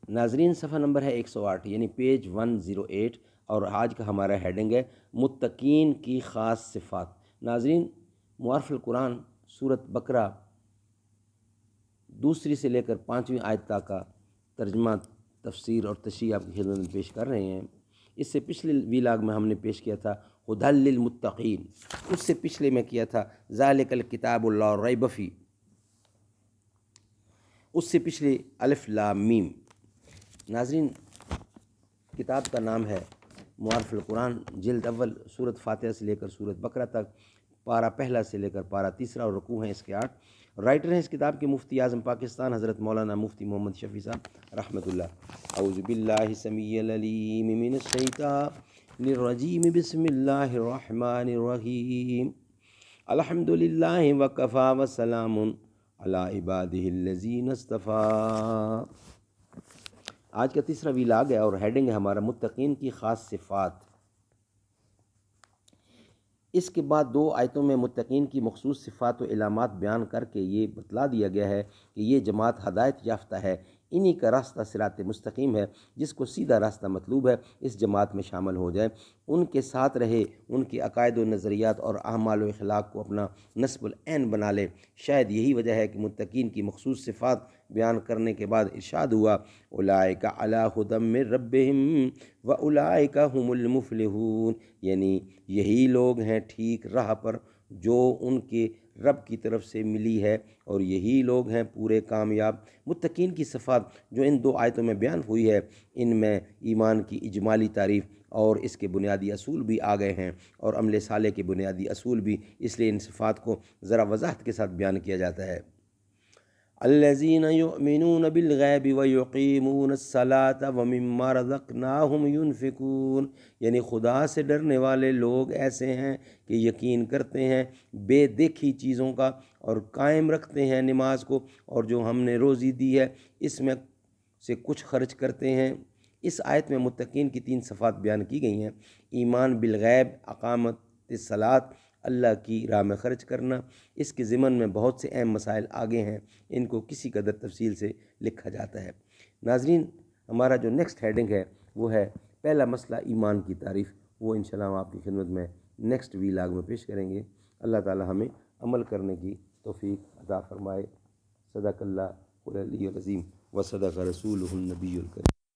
ناظرین صفحہ نمبر ہے 108 یعنی پیج 108، اور آج کا ہمارا ہیڈنگ ہے متقین کی خاص صفات۔ ناظرین معارف القرآن سورۃ بقرہ 2 سے لے کر 5ویں آیت تک کا ترجمہ، تفسیر اور تشریح آپ کی خدمت میں پیش کر رہے ہیں۔ اس سے پچھلے ویلاگ میں ہم نے پیش کیا تھا ہدی للمتقین، اس سے پچھلے میں کیا تھا ذالک الکتاب لا ریب فیہ، اس سے پچھلے الف لام میم۔ ناظرین کتاب کا نام ہے معارف القرآن، جلد اول، سورۃ فاتحہ سے لے کر سورۃ بقرہ تک، پارہ پہلا سے لے کر پارہ تیسرا، اور رکوع ہیں اس کے 8۔ رائٹر ہیں اس کتاب کے مفتی اعظم پاکستان حضرت مولانا مفتی محمد شفیع صاحب رحمۃ اللہ۔ اعوذ باللہ السمیع العلیم من الشیطان الرجیم، بسم اللہ الرحمن الرحیم، الحمد للہ وکفی وسلام علی عبادہ الذین اصطفیٰ۔ آج کا تیسرا ویلاگ ہے اور ہیڈنگ ہے ہمارا متقین کی خاص صفات۔ اس کے بعد 2 آیتوں میں متقین کی مخصوص صفات و علامات بیان کر کے یہ بتلا دیا گیا ہے کہ یہ جماعت ہدایت یافتہ ہے، انہی کا راستہ صراط مستقیم ہے، جس کو سیدھا راستہ مطلوب ہے اس جماعت میں شامل ہو جائے، ان کے ساتھ رہے، ان کے عقائد و نظریات اور اعمال و اخلاق کو اپنا نصب العین بنا لے۔ شاید یہی وجہ ہے کہ متقین کی مخصوص صفات بیان کرنے کے بعد ارشاد ہوا اولئک علی ھدی من ربہم واولئک ھم المفلحون، یعنی یہی لوگ ہیں ٹھیک راہ پر جو ان کے رب کی طرف سے ملی ہے، اور یہی لوگ ہیں پورے کامیاب۔ متقین کی صفات جو ان 2 آیتوں میں بیان ہوئی ہے، ان میں ایمان کی اجمالی تعریف اور اس کے بنیادی اصول بھی آ گئے ہیں، اور عمل صالح کے بنیادی اصول بھی، اس لیے ان صفات کو ذرا وضاحت کے ساتھ بیان کیا جاتا ہے۔ الذین یؤمنون بالغیب ویقیمون الصلاۃ ومما رزقناہم ینفقون، یعنی خدا سے ڈرنے والے لوگ ایسے ہیں کہ یقین کرتے ہیں بے دیکھی چیزوں کا اور قائم رکھتے ہیں نماز کو، اور جو ہم نے روزی دی ہے اس میں سے کچھ خرچ کرتے ہیں۔ اس آیت میں متقین کی 3 صفات بیان کی گئی ہیں: ایمان بالغیب، اقامت الصلاۃ، اللہ کی راہ میں خرچ کرنا۔ اس کے ضمن میں بہت سے اہم مسائل آگے ہیں، ان کو کسی قدر تفصیل سے لکھا جاتا ہے۔ ناظرین ہمارا جو نیکسٹ ہیڈنگ ہے وہ ہے پہلا مسئلہ ایمان کی تعریف، وہ انشاءاللہ ہم آپ کی خدمت میں نیکسٹ ویلاگ میں پیش کریں گے۔ اللہ تعالی ہمیں عمل کرنے کی توفیق عطا فرمائے۔ صدق اللہ العلی العظیم و صدق رسولہ النبی الکریم۔